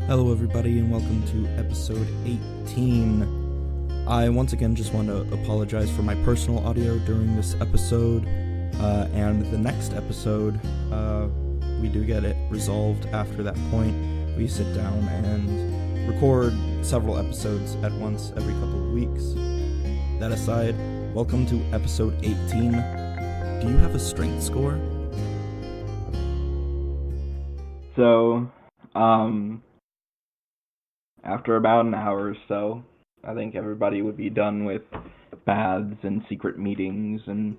Hello everybody and welcome to episode 18. I once again just want to apologize for my personal audio during this episode, and the next episode, we do get it resolved after that point. We sit down and record several episodes at once every couple of weeks. That aside, welcome to episode 18. Do you have a strength score? So, after about an hour or so, I think everybody would be done with baths and secret meetings and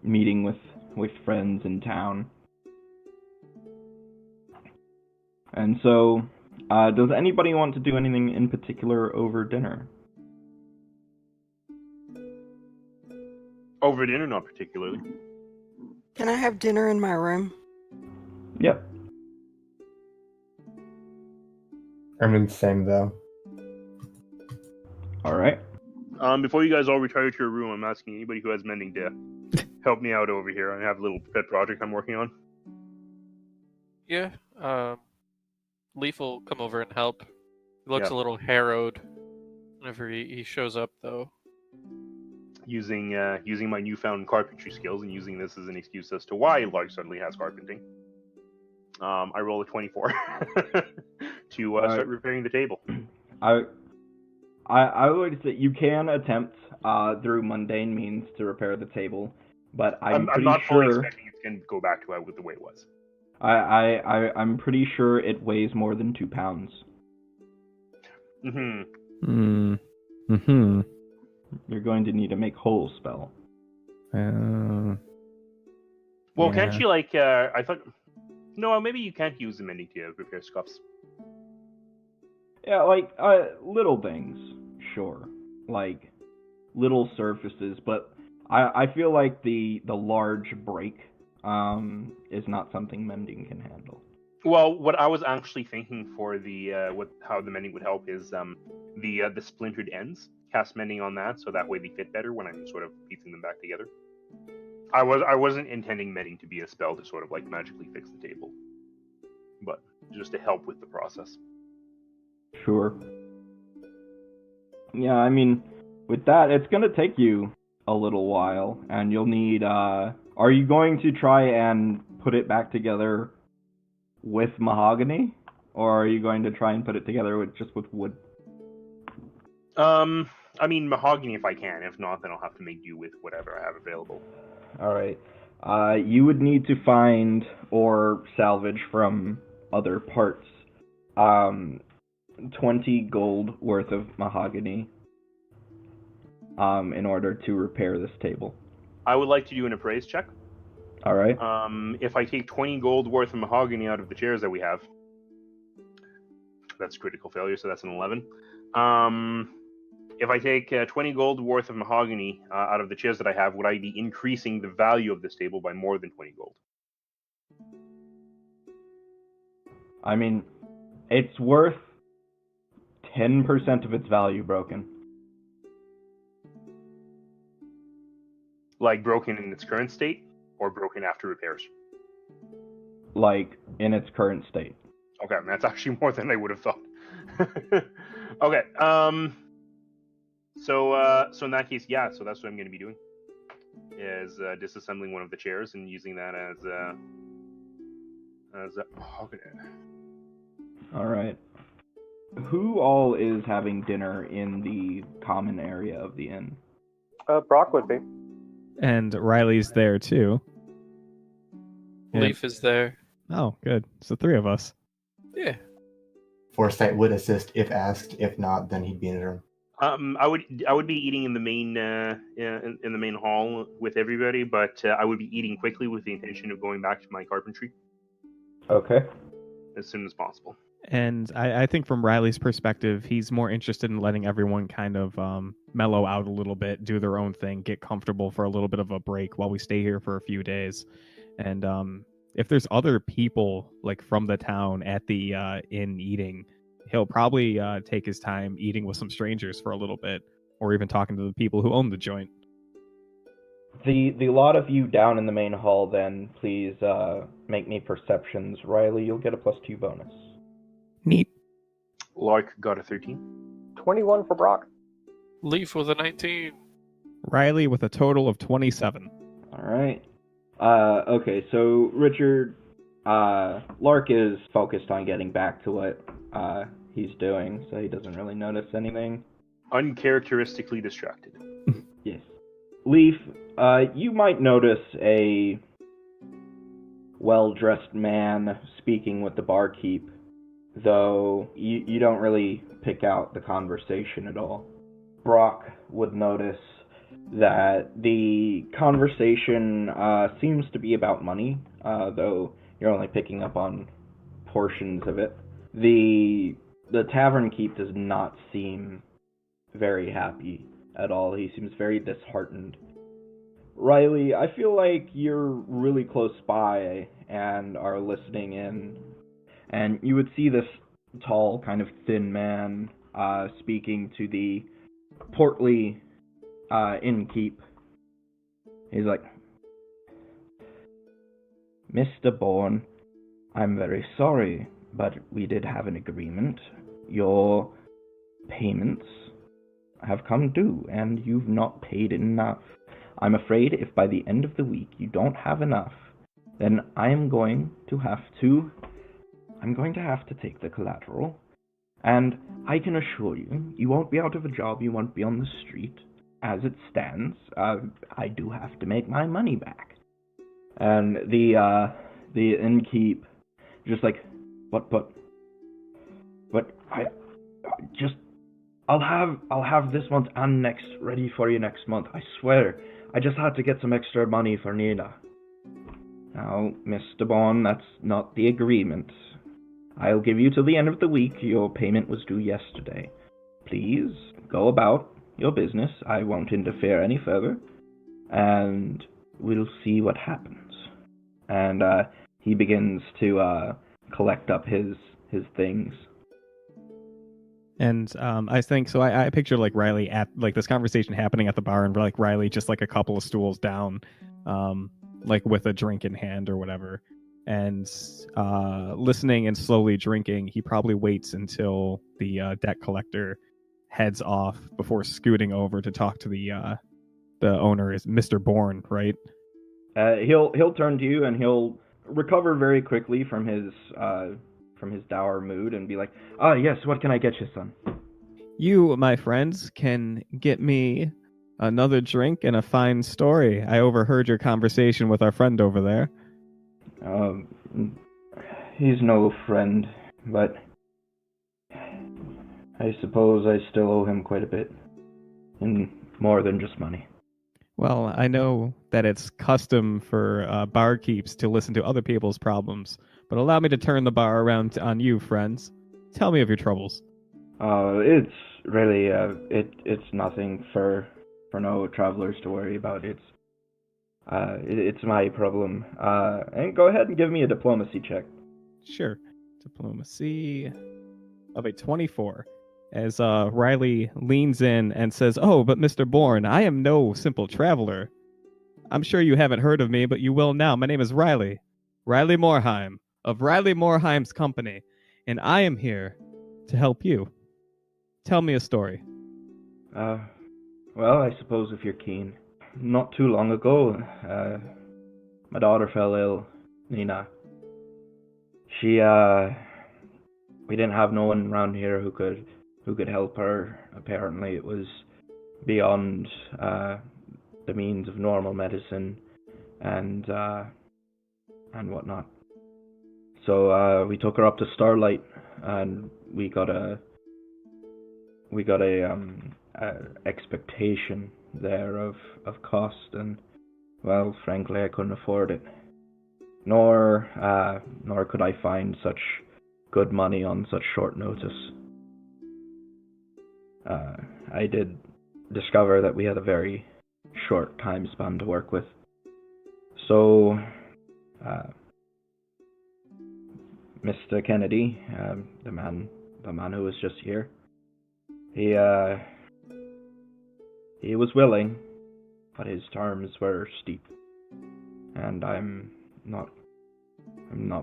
meeting with friends in town. And so, does anybody want to do anything in particular over dinner? Over dinner, not particularly. Can I have dinner in my room? Yep. I'm in the same though. Alright. Before you guys all retire to your room, I'm asking anybody who has mending to help me out over here. I have a little pet project I'm working on. Yeah, Leaf will come over and help. He looks Yeah. a little harrowed whenever he shows up, though. Using my newfound carpentry skills and using this as an excuse as to why Lark suddenly has carpenting. I roll a 24 to start repairing the table. I would say you can attempt through mundane means to repair the table, but I'm not fully sure expecting it's going to go back to the way it was. I'm pretty sure it weighs more than 2 pounds. You're going to need to make whole spell. Well, Yeah. can't you I thought... No, maybe you can't use the mending to repair scuffs. Yeah, little things, sure. Like, little surfaces, but I feel like the large break is not something mending can handle. Well, what I was actually thinking for the how the mending would help is the splintered ends. Cast mending on that, so that way they fit better when I'm sort of piecing them back together. I wasn't intending mending to be a spell to sort of magically fix the table, but just to help with the process. Sure. Yeah, I mean, with that, it's gonna take you a little while, and you'll need, are you going to try and put it back together with mahogany? Or are you going to try and put it together just with wood? I mean, mahogany if I can. If not, then I'll have to make do with whatever I have available. Alright. You would need to find or salvage from other parts 20 gold worth of mahogany in order to repair this table. I would like to do an appraise check. Alright. If I take 20 gold worth of mahogany out of the chairs that we have, that's critical failure, so that's an 11. If I take 20 gold worth of mahogany out of the chairs that I have, would I be increasing the value of this table by more than 20 gold? I mean, it's worth 10% of its value broken. Like broken in its current state, or broken after repairs? Like, in its current state. Okay, that's actually more than I would have thought. Okay, So in that case, yeah, so that's what I'm going to be doing, is disassembling one of the chairs and using that as mahogany. Alright. Who all is having dinner in the common area of the inn? Brock would be. And Riley's there too. Yeah. Leaf is there. Oh, good. So 3 of us. Yeah. Foresight would assist if asked. If not, then he'd be in his room. I would be eating in the main in the main hall with everybody, but I would be eating quickly with the intention of going back to my carpentry Okay. as soon as possible. And I think from Riley's perspective, he's more interested in letting everyone kind of mellow out a little bit, do their own thing, get comfortable for a little bit of a break while we stay here for a few days. And if there's other people from the town at the inn eating, he'll probably take his time eating with some strangers for a little bit, or even talking to the people who own the joint. The lot of you down in the main hall, then please make me perceptions. Riley, you'll get a +2 bonus. Neat. Lark got a 13. 21 for Brock. Leaf with a 19. Riley with a total of 27. All right. Okay, so Richard, Lark is focused on getting back to what he's doing, so he doesn't really notice anything. Uncharacteristically distracted. Yes. Leaf, you might notice a well-dressed man speaking with the barkeep, though you don't really pick out the conversation at all. Brock would notice that the conversation seems to be about money, though you're only picking up on portions of it. The tavern keep does not seem very happy at all. He seems very disheartened. Riley, I feel like you're really close by and are listening in, and you would see this tall, kind of thin man speaking to the portly innkeep. He's like, Mr. Bourne, I'm very sorry, but we did have an agreement. Your payments have come due, and you've not paid enough. I'm afraid if by the end of the week you don't have enough, then I'm going to have to take the collateral. And I can assure you, you won't be out of a job, you won't be on the street. As it stands, I do have to make my money back. And the innkeep just like, but I'll have this month and next ready for you next month. I swear. I just had to get some extra money for Nina. Now, Mr. Bond, that's not the agreement. I'll give you till the end of the week. Your payment was due yesterday. Please go about your business. I won't interfere any further, and we'll see what happens. And he begins to collect up his things. And I think so. I picture like Riley at like this conversation happening at the bar, and like Riley just like a couple of stools down, like with a drink in hand or whatever, and listening and slowly drinking. He probably waits until the debt collector heads off before scooting over to talk to the owner, is Mr. Bourne, right? He'll turn to you and he'll recover very quickly from his dour mood and be like, yes, what can I get you, son? You, my friends, can get me another drink and a fine story. I overheard your conversation with our friend over there. He's no friend, but I suppose I still owe him quite a bit. And more than just money. Well, I know that it's custom for barkeeps to listen to other people's problems, but allow me to turn the bar around on you, friends. Tell me of your troubles. It's really, it's nothing for no travelers to worry about. It's my problem. And go ahead and give me a diplomacy check. Sure. Diplomacy of a 24. As Riley leans in and says, "Oh, but Mr. Bourne, I am no simple traveler. I'm sure you haven't heard of me, but you will now. My name is Riley. Riley Morheim, of Riley Morheim's company, and I am here to help you. Tell me a story." Well, I suppose if you're keen. Not too long ago, my daughter fell ill, Nina. We didn't have no one around here who could help her. Apparently it was beyond the means of normal medicine and whatnot. So we took her up to Starlight, and we got a expectation there of cost, and well, frankly, I couldn't afford it. Nor could I find such good money on such short notice. I did discover that we had a very short time span to work with. So, Mr. Kennedy, the man who was just here, he was willing, but his terms were steep, and I'm not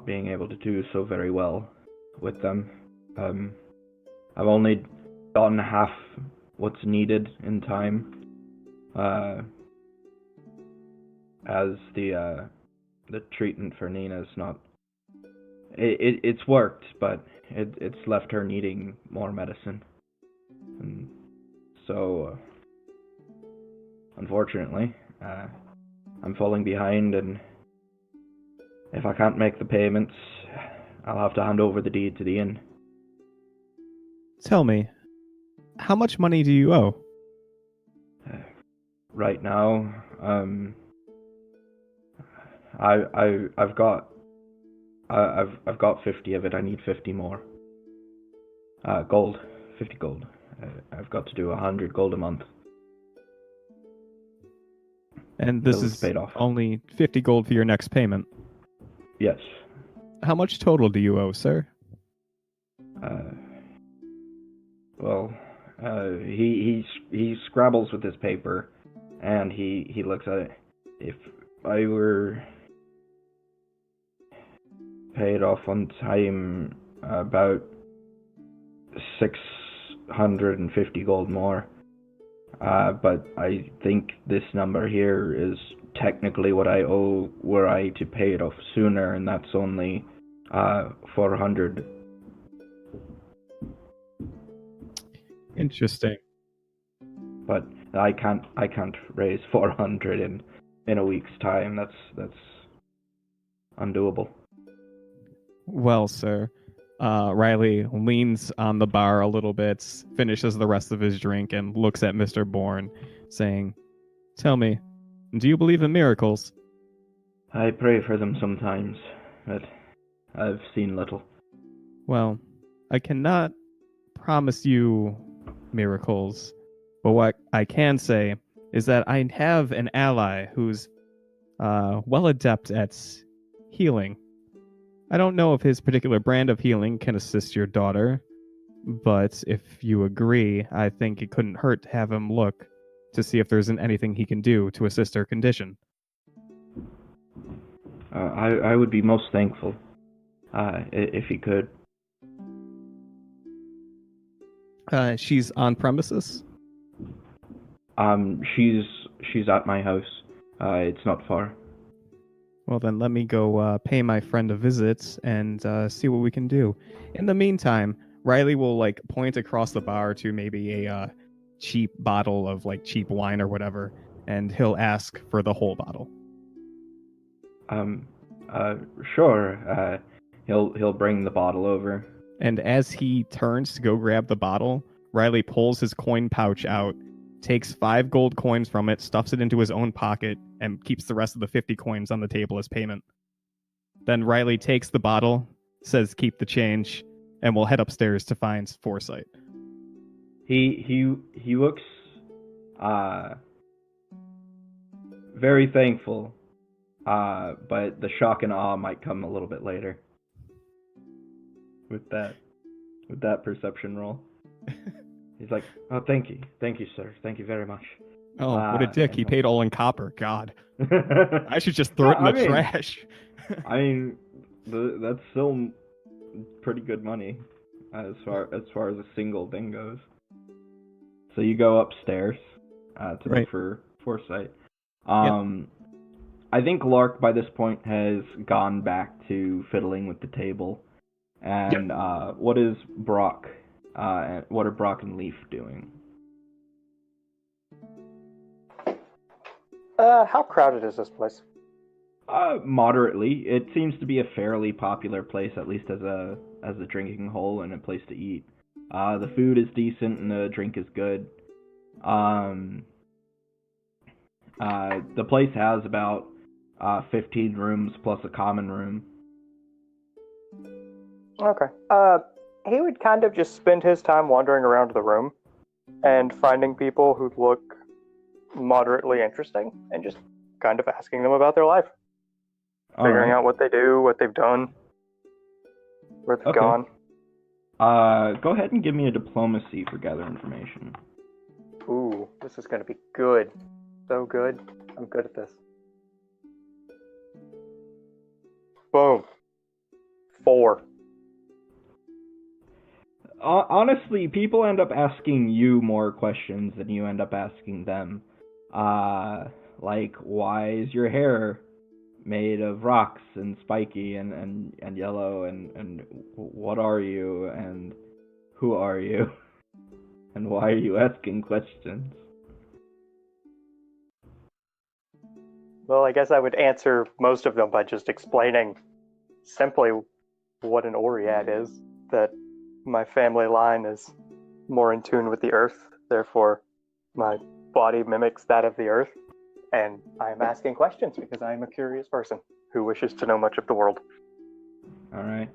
being able to do so very well with them. I've only gotten half what's needed in time, as the treatment for Nina's not. It's worked, but it's left her needing more medicine, and so unfortunately, I'm falling behind, and if I can't make the payments, I'll have to hand over the deed to the inn. Tell me, how much money do you owe? Right now, I've got 50 of it. I need 50 more. Gold, 50 gold. I've got to do 100 gold a month. And this is paid off. only 50 gold for your next payment. Yes. How much total do you owe, sir? He scrabbles with his paper, and he looks at it. If I were paid off on time, about 650 gold more. But I think this number here is technically what I owe were I to pay it off sooner, and that's only 400. Interesting. But I can't raise 400 in a week's time. That's undoable. Well, sir, Riley leans on the bar a little bit, finishes the rest of his drink, and looks at Mr. Bourne, saying, "Tell me, do you believe in miracles?" I pray for them sometimes, but I've seen little. Well, I cannot promise you miracles, but what I can say is that I have an ally who's well adept at healing. I don't know if his particular brand of healing can assist your daughter, but if you agree, I think it couldn't hurt to have him look to see if there isn't anything he can do to assist her condition. I would be most thankful if he could. She's on premises? She's at my house. It's not far. Well, then let me go pay my friend a visit and see what we can do. In the meantime, Riley will point across the bar to maybe a cheap bottle of cheap wine or whatever, and he'll ask for the whole bottle. Sure. He'll bring the bottle over. And as he turns to go grab the bottle, Riley pulls his coin pouch out, takes 5 gold coins from it, stuffs it into his own pocket, and keeps the rest of the 50 coins on the table as payment. Then Riley takes the bottle, says keep the change, and will head upstairs to find Foresight. He looks very thankful, but the shock and awe might come a little bit later with that perception roll. He's like, "Oh, thank you, sir, thank you very much." Oh, what a dick! He paid all in copper. God, I should just throw it in the trash. I mean, that's still pretty good money as far as a single thing goes. So you go upstairs to look for Foresight. I think Lark by this point has gone back to fiddling with the table. And what is Brock? What are Brock and Leaf doing? How crowded is this place? Moderately. It seems to be a fairly popular place, at least as a drinking hole and a place to eat. The food is decent and the drink is good. The place has about 15 rooms plus a common room. Okay. He would kind of just spend his time wandering around the room and finding people who look moderately interesting and just kind of asking them about their life. Figuring out what they do, what they've done, where they've gone. Go ahead and give me a diplomacy for gather information. Ooh, this is going to be good. So good. I'm good at this. Boom. 4. Honestly, people end up asking you more questions than you end up asking them. Like, why is your hair made of rocks and spiky and yellow, and what are you, and who are you, and why are you asking questions? Well, I guess I would answer most of them by just explaining simply what an Oriad is, that my family line is more in tune with the earth, therefore my body mimics that of the earth, and I am asking questions because I am a curious person who wishes to know much of the world. Alright.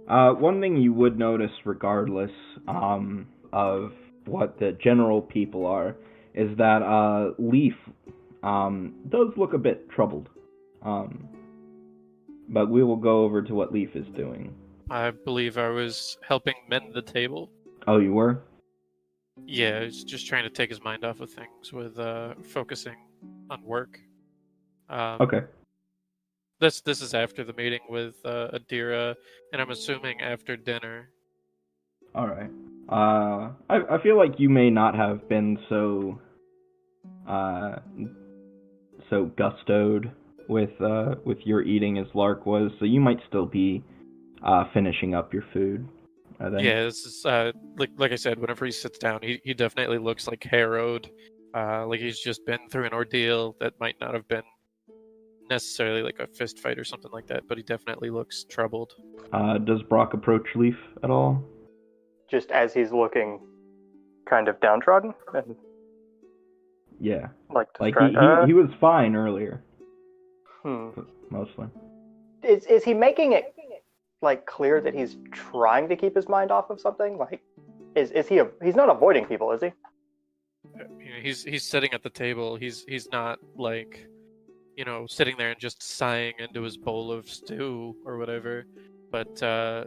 One thing you would notice regardless of what the general people are is that Leaf does look a bit troubled. But we will go over to what Leaf is doing. I believe I was helping mend the table. Oh, you were? Yeah, I was just trying to take his mind off of things with focusing on work. Okay. This is after the meeting with Adira, and I'm assuming after dinner. Alright. I feel like you may not have been so gustoed with your eating as Lark was, so you might still be finishing up your food. I think. Yeah, this is like I said. Whenever he sits down, he definitely looks like harrowed, like he's just been through an ordeal that might not have been necessarily like a fist fight or something like that, but he definitely looks troubled. Does Brock approach Leaf at all? Just as he's looking kind of downtrodden and Yeah. like Like distracted. he was fine earlier, Hmm. mostly. Is he making it like clear that he's trying to keep his mind off of something? Like, is he he's not avoiding people, is he? You know, he's sitting at the table. He's not like, you know, sitting there and just sighing into his bowl of stew or whatever. But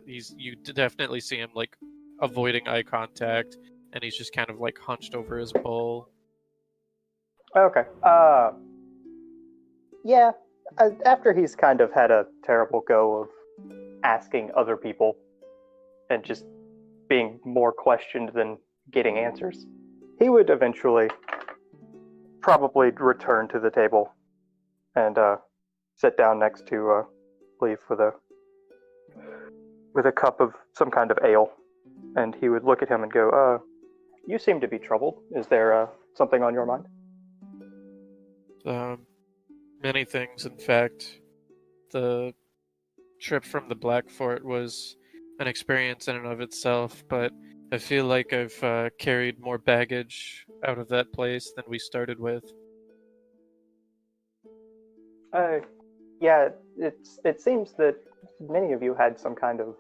you definitely see him like avoiding eye contact, and he's just kind of like hunched over his bowl. Okay. Yeah. After he's kind of had a terrible go of asking other people and just being more questioned than getting answers, he would eventually probably return to the table and sit down next to Leaf with a cup of some kind of ale, and he would look at him and go, "You seem to be troubled. Is there something on your mind?" Many things, in fact. The trip from the Black Fort was an experience in and of itself, but I feel like I've carried more baggage out of that place than we started with. Yeah, it seems that many of you had some kind of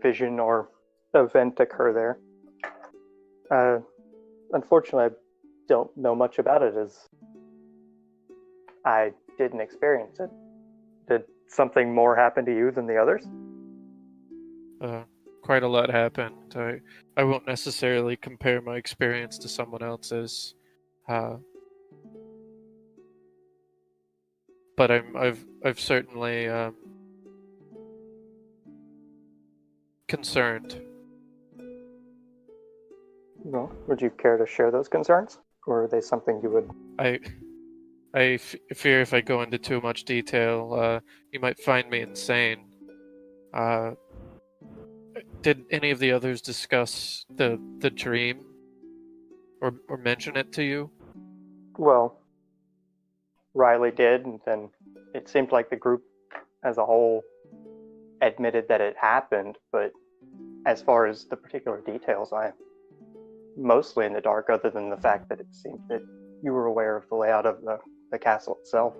vision or event occur there. Unfortunately, I don't know much about it as I didn't experience it. Did something more happen to you than the others? Quite a lot happened. I won't necessarily compare my experience to someone else's, but I've certainly concerned. Well, would you care to share those concerns, or are they something you would? I fear if I go into too much detail, you might find me insane. Did any of the others discuss the dream, or mention it to you? Well, Riley did, and then it seemed like the group as a whole admitted that it happened, but as far as the particular details, I'm mostly in the dark, other than the fact that it seemed that you were aware of the layout of the castle itself.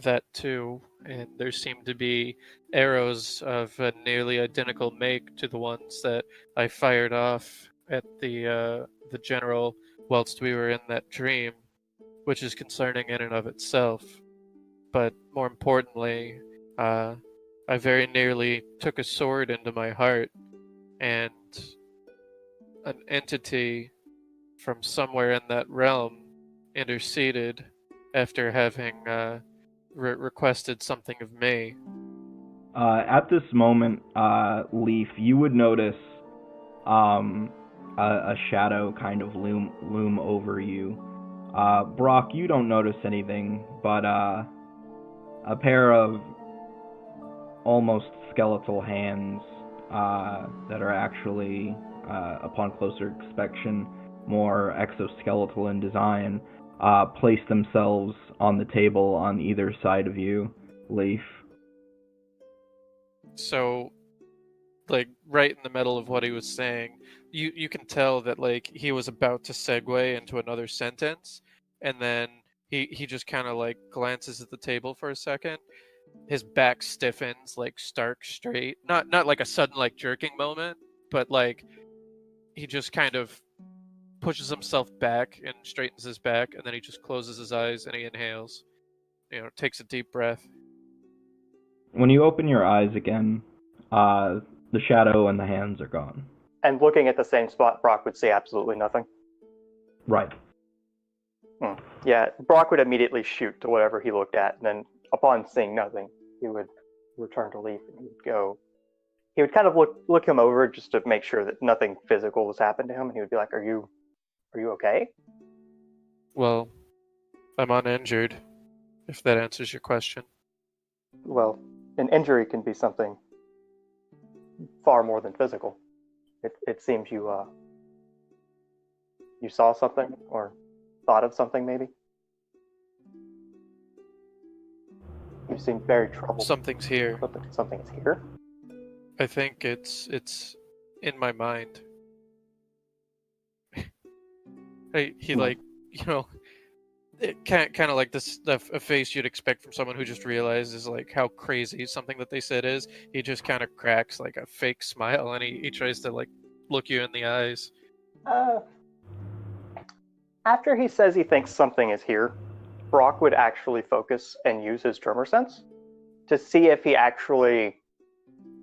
That too, and there seemed to be arrows of a nearly identical make to the ones that I fired off at the general whilst we were in that dream, which is concerning in and of itself. But more importantly, I very nearly took a sword into my heart, and an entity from somewhere in that realm interceded after having requested something of me. At this moment, Leaf, you would notice a shadow kind of loom over you. Brock, you don't notice anything, but a pair of almost skeletal hands that are actually, upon closer inspection, more exoskeletal in design, place themselves on the table on either side of you, Leaf. So, like, right in the middle of what he was saying, you can tell that, like, he was about to segue into another sentence, and then he just kind of, like, glances at the table for a second. His back stiffens, like, stark straight. Not like a sudden, like, jerking moment, but, like, he just kind of pushes himself back and straightens his back, and then he just closes his eyes and he inhales. Takes a deep breath. When you open your eyes again, the shadow and the hands are gone. And looking at the same spot, Brock would see absolutely nothing. Right. Yeah, Brock would immediately shoot to whatever he looked at, and then upon seeing nothing, he would return to Leaf and he would kind of look him over just to make sure that nothing physical was happened to him, and he would be like, Are you okay? Well, I'm uninjured, if that answers your question. Well, an injury can be something far more than physical. It seems you saw something or thought of something, maybe. You seem very troubled. Something's here. Something is here? I think it's in my mind. He like, it kind of like this a face you'd expect from someone who just realizes like how crazy something that they said is. He just kind of cracks like a fake smile, and he tries to like look you in the eyes. After he says he thinks something is here, Brock would actually focus and use his tremor sense to see if he actually,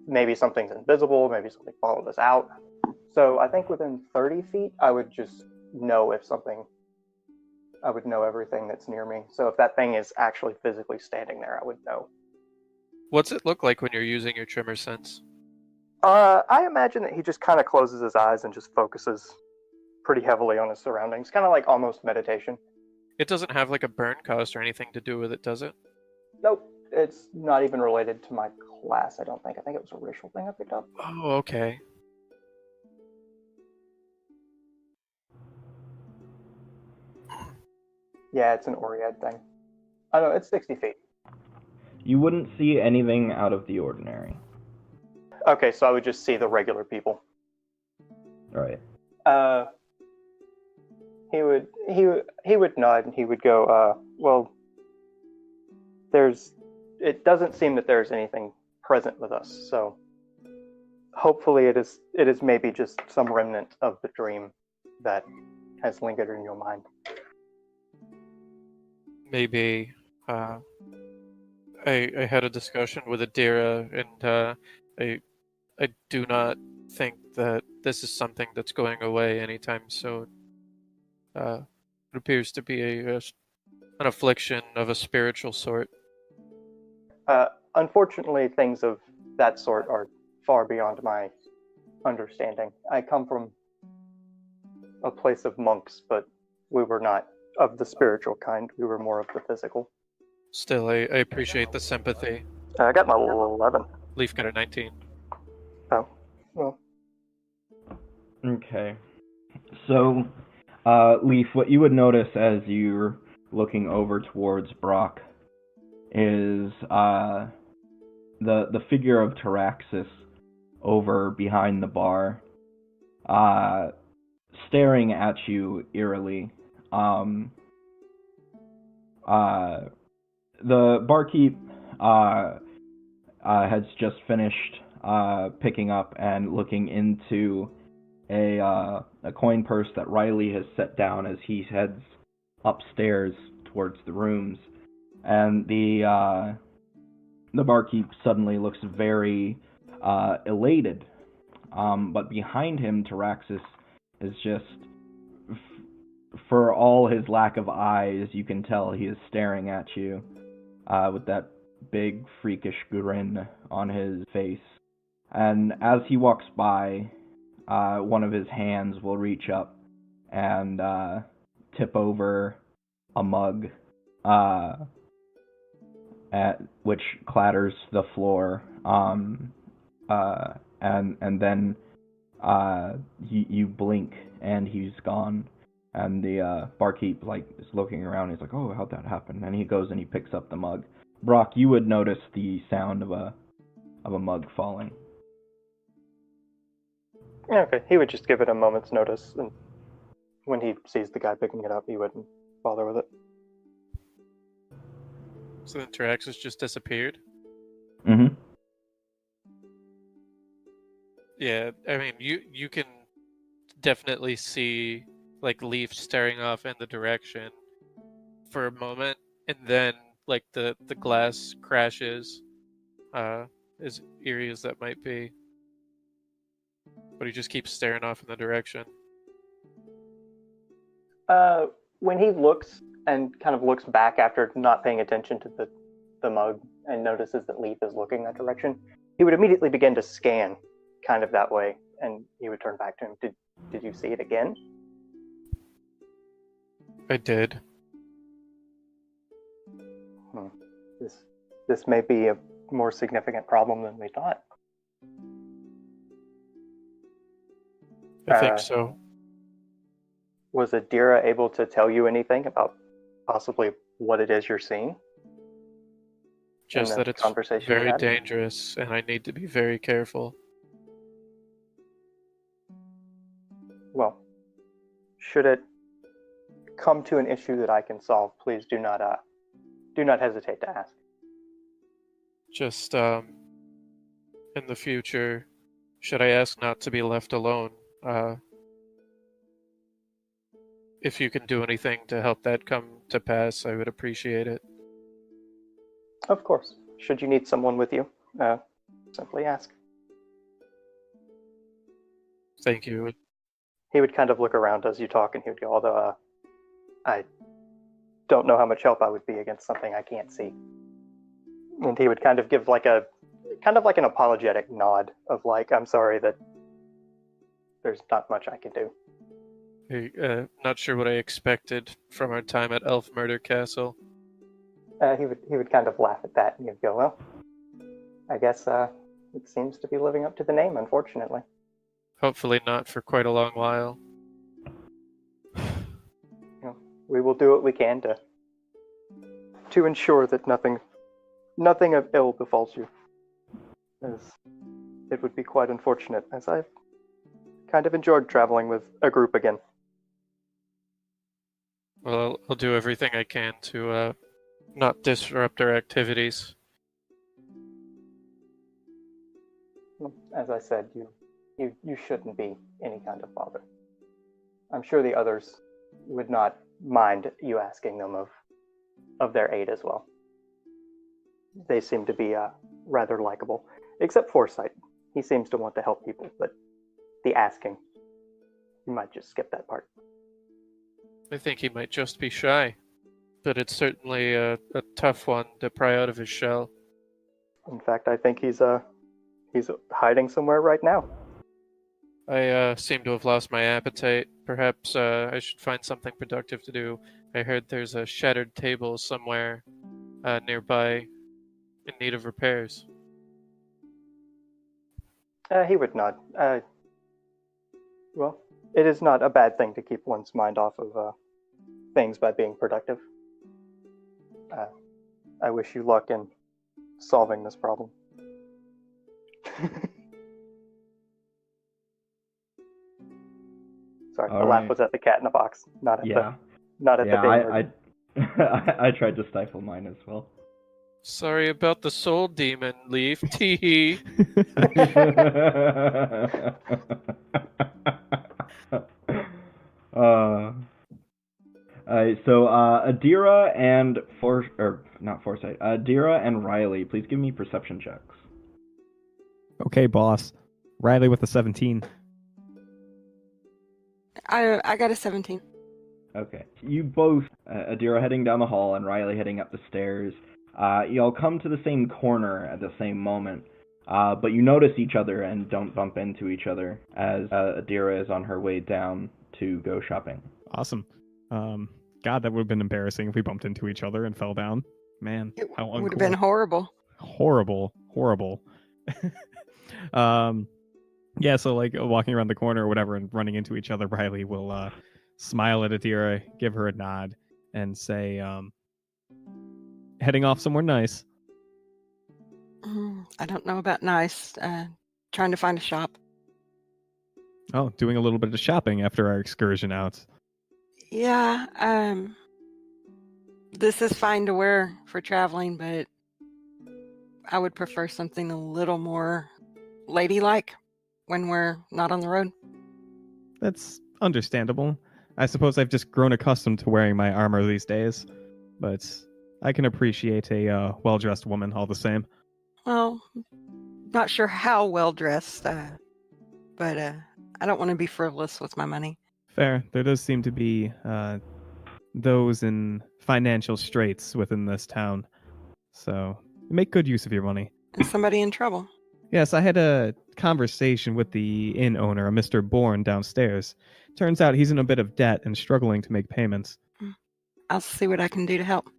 maybe something's invisible, maybe something followed us out. So I think within 30 feet, I would just know I would know everything that's near me. So if that thing is actually physically standing there, I would know. What's it look like when you're using your tremor sense? I imagine that he just kind of closes his eyes and just focuses pretty heavily on his surroundings, kind of like almost meditation. It doesn't have like a burn cost or anything to do with it, does it? Nope, it's not even related to my class, I don't think. I think it was a racial thing I picked up. Oh, okay. Yeah, it's an Oriad thing. I know, it's 60 feet. You wouldn't see anything out of the ordinary. Okay, so I would just see the regular people. Right. He would nod and he would go, well, it doesn't seem that there's anything present with us, so hopefully it is maybe just some remnant of the dream that has lingered in your mind. Maybe I had a discussion with Adira, and I do not think that this is something that's going away anytime soon. It appears to be an affliction of a spiritual sort. Unfortunately, things of that sort are far beyond my understanding. I come from a place of monks, but we were not of the spiritual kind. We were more of the physical. Still, I appreciate the sympathy. I got my 11. Leaf got a 19. Oh, well. Okay. So, Leaf, what you would notice as you're looking over towards Brock is the figure of Taraxis over behind the bar, staring at you eerily. The barkeep has just finished picking up and looking into a coin purse that Riley has set down as he heads upstairs towards the rooms, and the barkeep suddenly looks very elated, but behind him, Taraxis is just for all his lack of eyes, you can tell he is staring at you with that big freakish grin on his face. And as he walks by, one of his hands will reach up and tip over a mug, which clatters the floor. And then you blink and he's gone. And the barkeep is looking around. He's like, "Oh, how'd that happen?" And he goes and he picks up the mug. Brock, you would notice the sound of a mug falling. Okay, he would just give it a moment's notice, and when he sees the guy picking it up, he wouldn't bother with it. So then Taraxis just disappeared? Mm-hmm. Yeah, I mean, you can definitely see Leaf staring off in the direction for a moment, and then the glass crashes, as eerie as that might be. But he just keeps staring off in the direction. When he looks and kind of looks back after not paying attention to the mug and notices that Leaf is looking that direction, he would immediately begin to scan kind of that way, and he would turn back to him. Did you see it again? I did. This may be a more significant problem than we thought. I think so. Was Adira able to tell you anything about possibly what it is you're seeing? Just that it's very dangerous, and I need to be very careful. Well, should it come to an issue that I can solve, please do not hesitate to ask. Just in the future, should I ask not to be left alone? If you can do anything to help that come to pass, I would appreciate it. Of course. Should you need someone with you, simply ask. Thank you. He would kind of look around as you talk, and he would go, although I don't know how much help I would be against something I can't see. And he would kind of give like an apologetic nod of I'm sorry that there's not much I can do. Not sure what I expected from our time at Elf Murder Castle. He would kind of laugh at that, and he'd go, well, I guess it seems to be living up to the name, unfortunately. Hopefully not for quite a long while. We will do what we can to ensure that nothing of ill befalls you. As it would be quite unfortunate, as I've kind of enjoyed traveling with a group again. Well, I'll do everything I can to not disrupt our activities. As I said, you shouldn't be any kind of bother. I'm sure the others would not mind you asking them of their aid as well. They seem to be rather likable, except Foresight. He seems to want to help people, but the asking, you might just skip that part. I think he might just be shy, but it's certainly a tough one to pry out of his shell. In fact, I think he's hiding somewhere right now. I seem to have lost my appetite. Perhaps I should find something productive to do. I heard there's a shattered table somewhere nearby in need of repairs. He would nod. Well, it is not a bad thing to keep one's mind off of things by being productive. I wish you luck in solving this problem. Sorry, the laugh was at the cat in the box, not at the big I tried to stifle mine as well. Sorry about the soul demon, Leaf. Tee. So Adira and Adira and Riley, please give me perception checks. Okay, boss. Riley with a 17. I got a 17. Okay. You both, Adira heading down the hall and Riley heading up the stairs, y'all come to the same corner at the same moment, but you notice each other and don't bump into each other as Adira is on her way down to go shopping. Awesome. God, that would have been embarrassing if we bumped into each other and fell down. Man, It how would have uncool. been horrible. Horrible. Yeah, so like walking around the corner or whatever and running into each other, Riley will smile at Adira, give her a nod, and say, heading off somewhere nice. I don't know about nice. Trying to find a shop. Oh, doing a little bit of shopping after our excursion out. Yeah, this is fine to wear for traveling, but I would prefer something a little more ladylike when we're not on the road. That's understandable. I suppose I've just grown accustomed to wearing my armor these days, but I can appreciate a well-dressed woman all the same. Well, not sure how well dressed, but I don't want to be frivolous with my money. Fair. There does seem to be those in financial straits within this town, so make good use of your money. Is somebody in trouble? Yes, I had a conversation with the inn owner, a Mr. Bourne, downstairs. Turns out he's in a bit of debt and struggling to make payments. I'll see what I can do to help.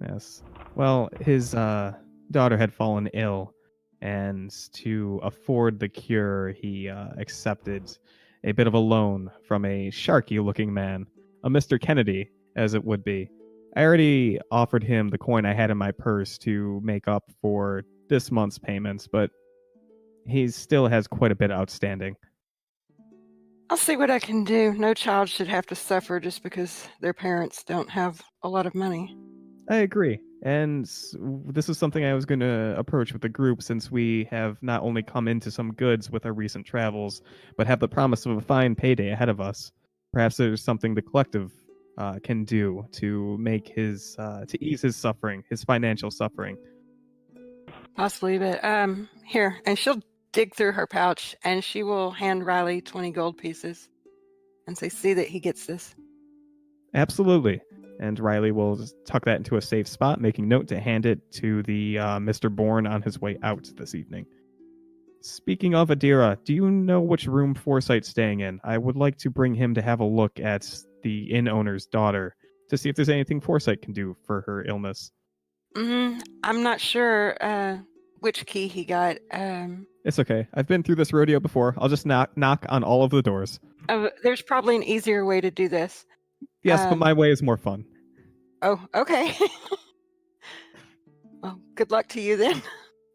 Yes. Well, his daughter had fallen ill, and to afford the cure, he accepted a bit of a loan from a sharky-looking man, a Mr. Kennedy, as it would be. I already offered him the coin I had in my purse to make up for this month's payments, but he still has quite a bit outstanding. I'll see what I can do. No child should have to suffer just because their parents don't have a lot of money. I agree. And this is something I was going to approach with the group, since we have not only come into some goods with our recent travels, but have the promise of a fine payday ahead of us. Perhaps there's something the collective can do to make to ease his suffering, his financial suffering. Possibly, but here, and she'll dig through her pouch and she will hand Riley 20 gold pieces and say, see that he gets this. Absolutely. And Riley will just tuck that into a safe spot, making note to hand it to the Mr. Bourne on his way out this evening. Speaking of Adira, do you know which room Foresight's staying in? I would like to bring him to have a look at the inn owner's daughter to see if there's anything Foresight can do for her illness. I'm not sure which key he got. It's okay. I've been through this rodeo before. I'll just knock on all of the doors. There's probably an easier way to do this. Yes, but my way is more fun. Oh, okay. Well, good luck to you then.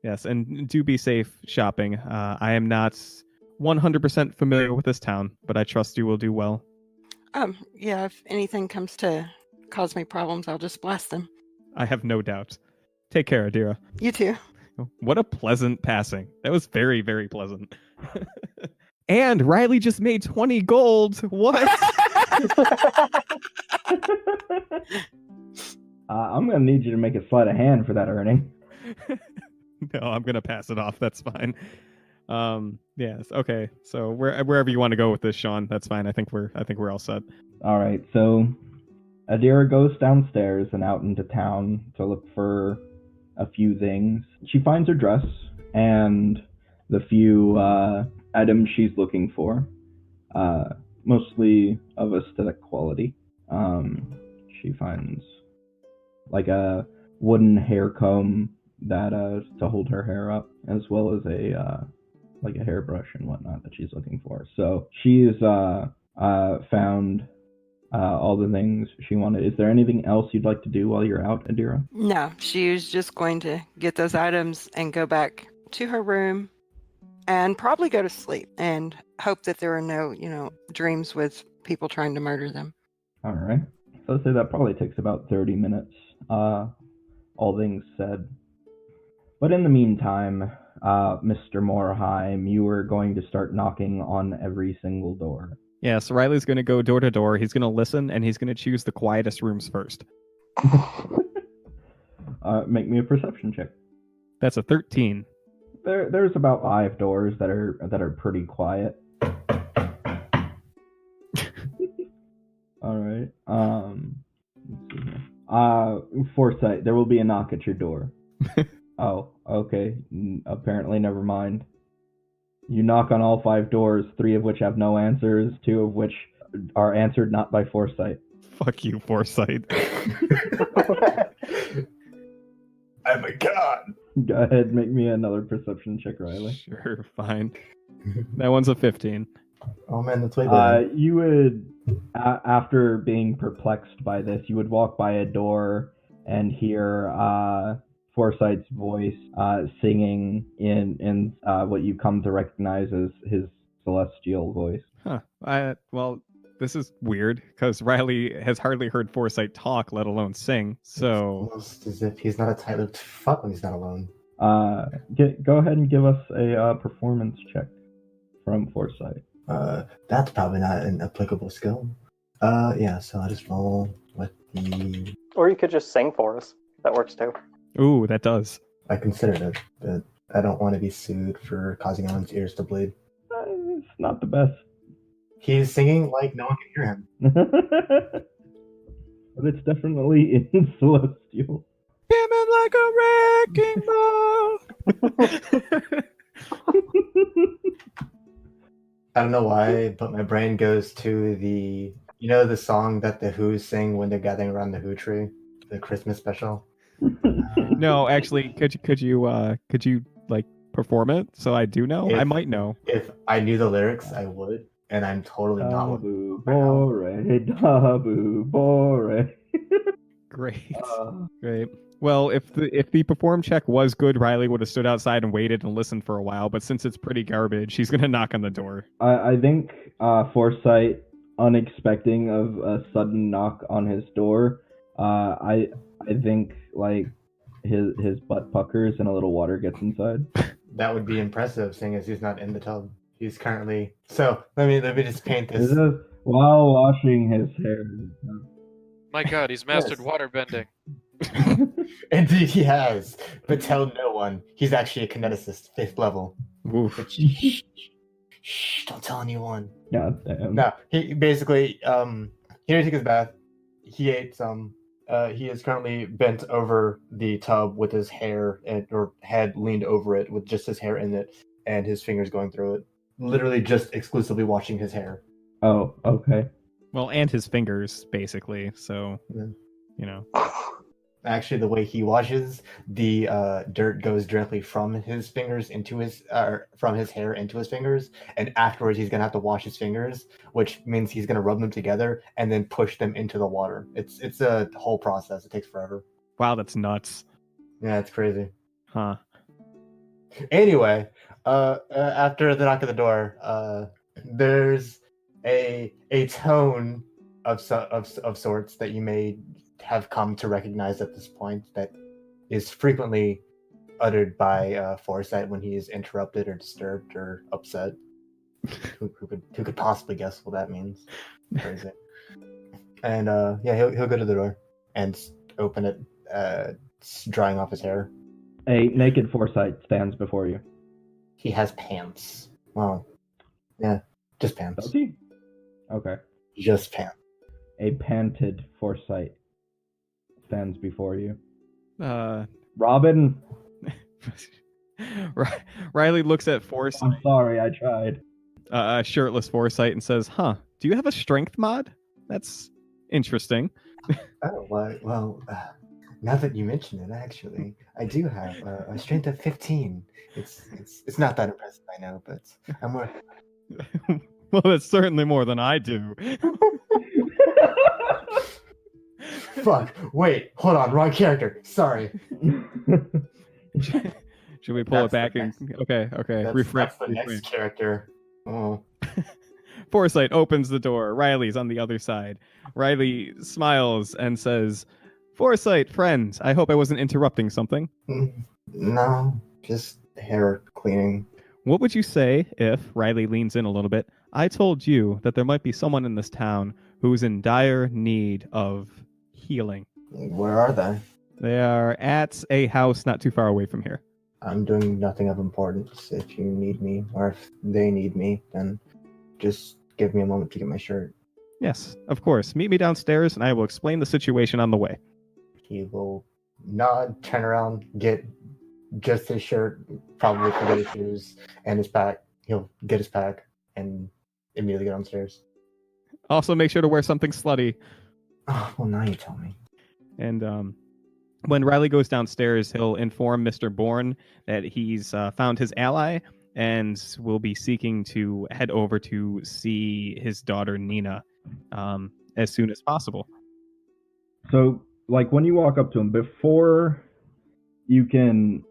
Yes, and do be safe shopping. I am not 100% familiar with this town, but I trust you will do well. Yeah, if anything comes to cause me problems, I'll just blast them. I have no doubt. Take care, Adira. You too. What a pleasant passing. That was very, very pleasant. And Riley just made 20 gold. What? I'm going to need you to make a sleight of hand for that earning. No, I'm going to pass it off. That's fine. Yes. Okay. So wherever you want to go with this, Sean, that's fine. I think we're all set. All right. So Adira goes downstairs and out into town to look for a few things. She finds her dress and the few items she's looking for, mostly of aesthetic quality. She finds like a wooden hair comb that to hold her hair up, as well as a like a hairbrush and whatnot that she's looking for. So she's found all the things she wanted. Is there anything else you'd like to do while you're out, Adira? No, she was just going to get those items and go back to her room and probably go to sleep and hope that there are no, dreams with people trying to murder them. All right. So I'd say that probably takes about 30 minutes, all things said. But in the meantime, Mr. Morheim, you are going to start knocking on every single door. Yeah, so Riley's going to go door to door. He's going to listen, and he's going to choose the quietest rooms first. Make me a perception check. That's a 13. There's about 5 doors that are pretty quiet. All right. Let's see here. Foresight, there will be a knock at your door. Oh, okay. Apparently, never mind. You knock on all 5 doors, 3 of which have no answers, 2 of which are answered not by Foresight. Fuck you, Foresight. I'm a god. Go ahead, make me another perception check, Riley. Sure, fine. That one's a 15. Oh man, that's way better. You would, after being perplexed by this, you would walk by a door and hear Foresight's voice singing in what you come to recognize as his celestial voice. Huh. Well, this is weird because Riley has hardly heard Foresight talk, let alone sing. So Almost as if he's not a tight-lipped fuck when he's not alone. Go ahead and give us a performance check from Foresight. That's probably not an applicable skill. Yeah, so I'll just roll with the... Or you could just sing for us. That works too. ooh, that does. I considered it, but I don't want to be sued for causing anyone's ears to bleed. It's not the best. He's singing like no one can hear him. But it's definitely in celestial. Coming like a wrecking ball. I don't know why, but my brain goes to the... You know the song that the Who sing when they're gathering around the Who tree? The Christmas special? No, actually, could you like perform it so I do know? I If- might know. If I knew the lyrics, I would. And I'm totally not. Dabu bore, dabu bore. Great. Great. Well, if the perform check was good, Riley would have stood outside and waited and listened for a while. But since it's pretty garbage, he's gonna knock on the door. I think Foresight, unexpecting of a sudden knock on his door, I think like his butt puckers and a little water gets inside. That would be impressive, seeing as he's not in the tub. He's currently... So, let me just paint This this. is while washing his hair. My god, he's mastered Yes. waterbending. Indeed he has. But tell no one. He's actually a kineticist, 5th level. Oof. But shh, don't tell anyone. God damn. No, he basically, he didn't take his bath. He ate some. He is currently bent over the tub with his hair or head leaned over it with just his hair in it and his fingers going through it. Literally just exclusively washing his hair. Oh, okay. Well, and his fingers, basically. So, Yeah. you know. Actually, the way he washes, the dirt goes directly from his fingers into his, from his hair into his fingers, and afterwards he's gonna have to wash his fingers, which means he's gonna rub them together and then push them into the water. It's a whole process. It takes forever. Wow, that's nuts. Yeah, it's crazy. Huh. Anyway, after the knock at the door, there's a tone of sorts that you may have come to recognize at this point that is frequently uttered by Foresight when he is interrupted or disturbed or upset. who could possibly guess what that means? Crazy. And yeah, he'll go to the door and open it, drying off his hair. A naked Foresight stands before you. He has pants. Well, yeah, just pants. Does he? Okay. Just pants. A panted Foresight stands before you. Uh, Robin, Riley looks at Foresight, I'm sorry, I tried. shirtless Foresight, and says, "Huh? Do you have a strength mod? That's interesting." Oh, well, now that you mention it, actually, I do have a strength of 15. It's not that impressive, I know, but I'm worth. Well, that's certainly more than I do. Fuck! Wait, hold on, wrong character. Sorry. Should we pull it That's the back and okay, refresh. That's the next character. Oh. Foresight opens the door. Riley's on the other side. Riley smiles and says, "Foresight, friend, I hope I wasn't interrupting something." No, just hair cleaning. What would you say if, Riley leans in a little bit, I told you that there might be someone in this town who's in dire need of healing? Where are they? They are at a house not too far away from here. I'm doing nothing of importance. If you need me, or if they need me, then just give me a moment to get my shirt. Yes, of course. Meet me downstairs, and I will explain the situation on the way. He will nod, turn around, get just his shirt, probably forget his shoes, and his pack. He'll get his pack and immediately get downstairs. Also, make sure to wear something slutty. Oh, well, now you tell me. And when Riley goes downstairs, he'll inform Mr. Bourne that he's found his ally and will be seeking to head over to see his daughter Nina as soon as possible. So, like, when you walk up to him, before you can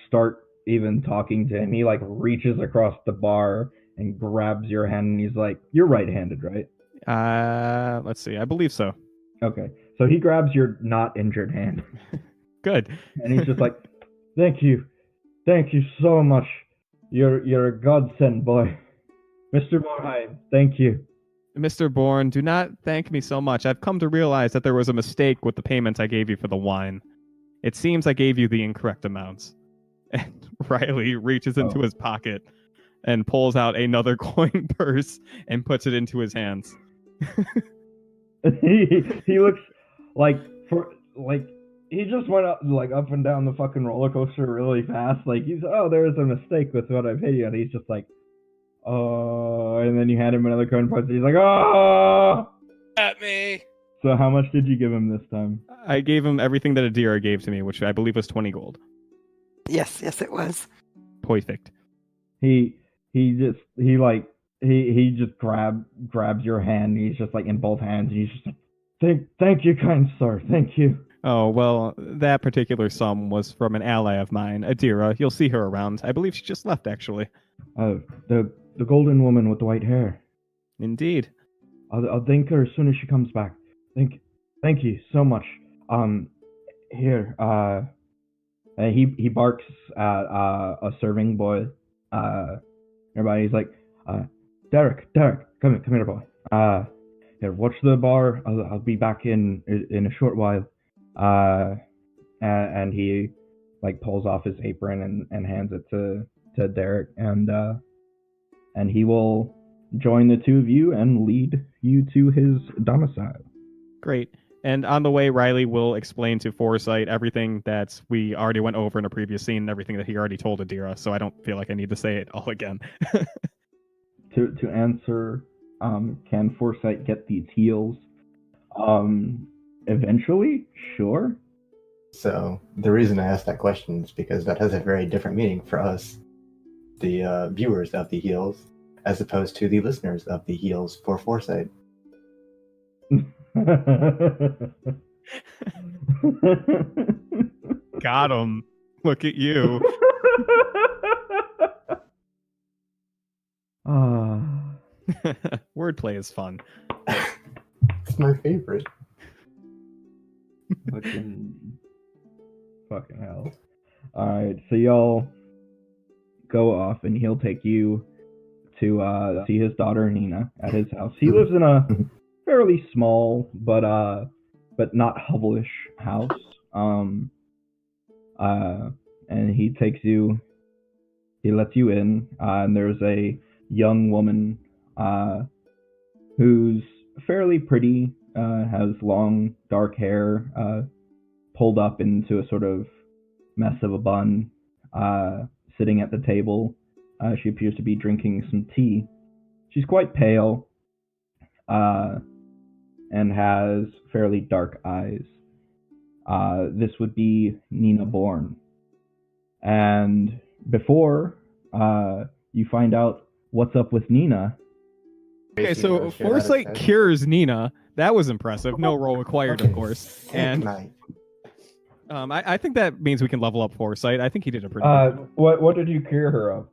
start even talking to him, he like reaches across the bar and grabs your hand, and he's like, "You're right-handed, right?" Let's see. I believe so. Okay. So he grabs your not injured hand, Good. and he's just like, "Thank you so much. You're a godsend, boy, Mr. Morheim. Thank you." Mr. Bourne, do not thank me so much. I've come to realize that there was a mistake with the payment I gave you for the wine. It seems I gave you the incorrect amounts. And Riley reaches into his pocket and pulls out another coin purse and puts it into his hands. he looks like he just went up and down the fucking roller coaster really fast. Like there was a mistake with what I paid you, and he's just like, "Oh," and then you hand him another coin purse, and he's like, "Oh!" At me. So how much did you give him this time? I gave him everything that Adira gave to me, which I believe was 20 gold. Yes, it was. Perfect. He just grabs your hand. He's just like in both hands. And he's just like, thank you, kind sir. Thank you. Oh, well, that particular sum was from an ally of mine, Adira. You'll see her around. I believe she just left, actually. Oh, the golden woman with the white hair. Indeed. I'll thank her as soon as she comes back. Thank you so much. Here, he barks at a serving boy. Everybody's like, Derek, come here, boy. Here, watch the bar. I'll be back in a short while. And he like pulls off his apron and hands it to Derek, and he will join the two of you and lead you to his domicile. Great. And on the way, Riley will explain to Foresight everything that we already went over in a previous scene and everything that he already told Adira, so I don't feel like I need to say it all again. To answer, can Foresight get these heals? Eventually, sure. So the reason I asked that question is because that has a very different meaning for us, the viewers of the heals, as opposed to the listeners of the heals for Foresight. Got him. Look at you. Wordplay is fun. It's my favorite. Fucking hell. Alright, so y'all go off and he'll take you to see his daughter Nina at his house. He lives in a fairly small but not hovelish house. And he lets you in, and there's a young woman who's fairly pretty, has long dark hair pulled up into a sort of mess of a bun, sitting at the table. She appears to be drinking some tea. She's quite pale, and has fairly dark eyes. This would be Nina Bourne. And before you find out what's up with Nina... Okay, so Foresight cures Nina. That was impressive. No roll required, of course. And I think that means we can level up Foresight. I think he did a pretty good job. What did you cure her of?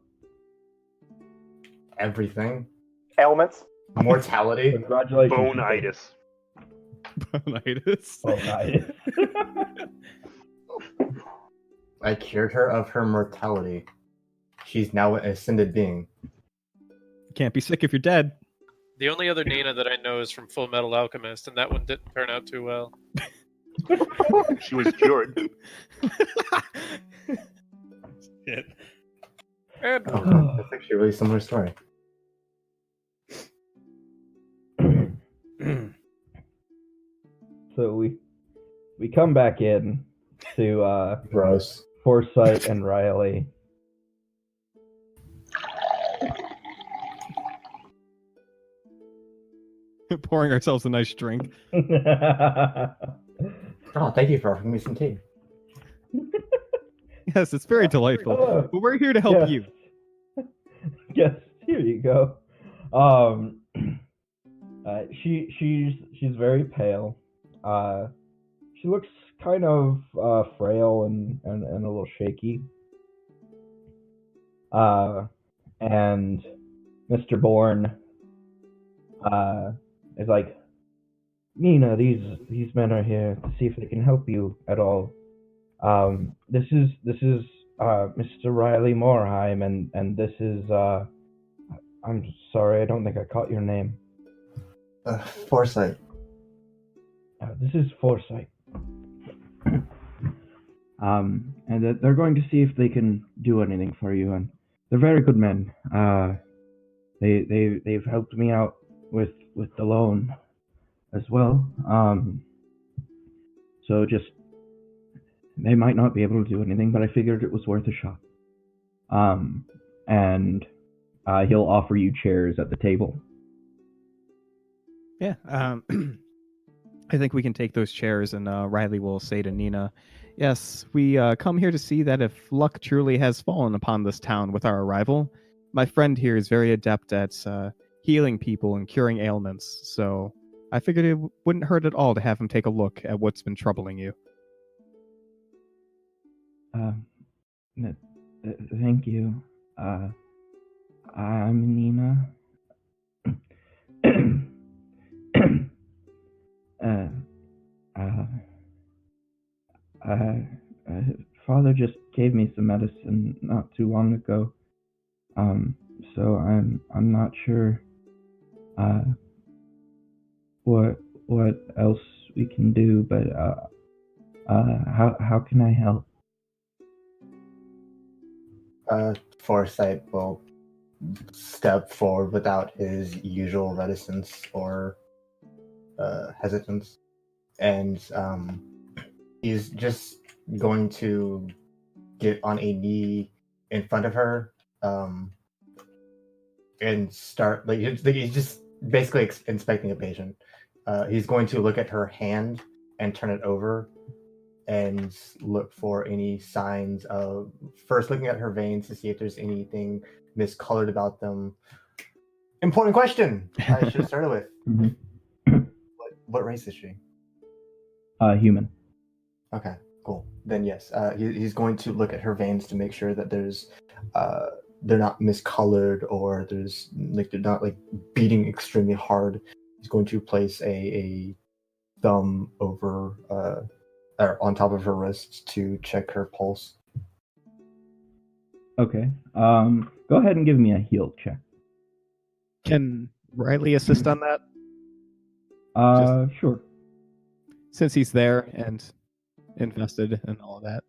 Everything. Ailments. Mortality. Congratulations. Bonitis. Bonitis. I cured her of her mortality. She's now an ascended being. Can't be sick if you're dead. The only other Nina that I know is from Full Metal Alchemist, and that one didn't turn out too well. She was cured. Shit. And That's actually a really similar story. So we come back in to Gross. Foresight and Riley. Pouring ourselves a nice drink. Oh, thank you for offering me some tea. Yes, it's very delightful. Oh, But we're here to help yes. you. Yes, here you go. She's very pale. She looks kind of frail and a little shaky. And Mr. Bourne is like, Nina, these men are here to see if they can help you at all. This is Mr. Riley Morheim, and this is I'm sorry, I don't think I caught your name. Foresight. This is Foresight. And they're going to see if they can do anything for you, and they're very good men. They've helped me out with the loan as well. So just they might not be able to do anything, but I figured it was worth a shot. And he'll offer you chairs at the table. Yeah. I think we can take those chairs, and Riley will say to Nina, yes, we come here to see that if luck truly has fallen upon this town with our arrival. My friend here is very adept at healing people and curing ailments, so I figured it wouldn't hurt at all to have him take a look at what's been troubling you. Thank you. I'm Nina. Father just gave me some medicine not too long ago. So I'm not sure what else we can do, but how can I help? Foresight will step forward without his usual reticence or hesitance, and he's just going to get on a knee in front of her and start he's just basically inspecting a patient. He's going to look at her hand and turn it over and look for any signs of, first looking at her veins to see if there's anything miscolored about them. Important question I should have started with. Mm-hmm. What race is she? Human. Okay, cool. Then yes, he's going to look at her veins to make sure that there's they're not miscolored or they're not beating extremely hard. He's going to place a thumb over or on top of her wrist to check her pulse. Okay. Go ahead and give me a heal check. Can Riley assist on that? Sure. Since he's there and invested and all of that.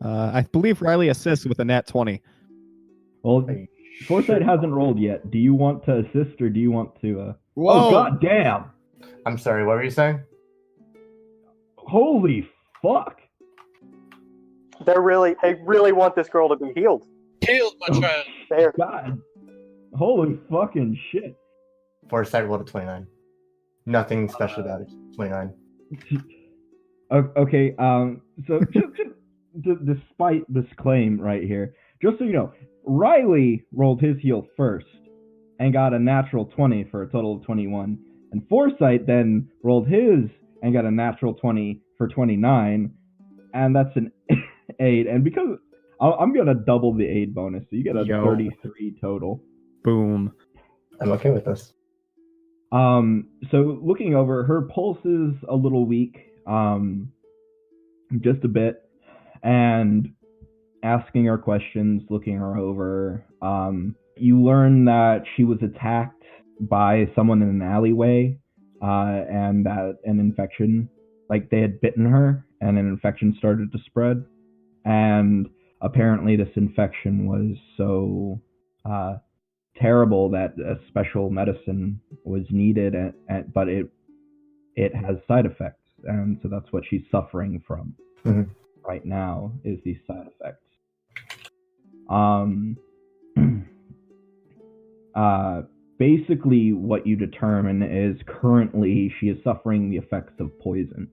I believe Riley assists with a nat 20. Well, Foresight hasn't rolled yet. Do you want to assist or do you want to... Whoa! Oh, god damn! I'm sorry, what were you saying? Holy fuck! They really want this girl to be healed. Healed, my child. There. God. Holy fucking shit. Foresight rolled a 29. Nothing special about it. 29. Okay, so despite this claim right here, just so you know, Riley rolled his heal first and got a natural 20 for a total of 21. And Foresight then rolled his and got a natural 20 for 29. And that's an 8. And because I'm going to double the aid bonus, so you get a 33 total. Boom. I'm okay with this. So looking over, her pulse is a little weak, just a bit, and asking her questions, looking her over, you learn that she was attacked by someone in an alleyway, and that an infection, they had bitten her, and an infection started to spread, and apparently this infection was so terrible that a special medicine was needed, but it has side effects, and so that's what she's suffering from right now, is these side effects. Basically what you determine is currently she is suffering the effects of poison.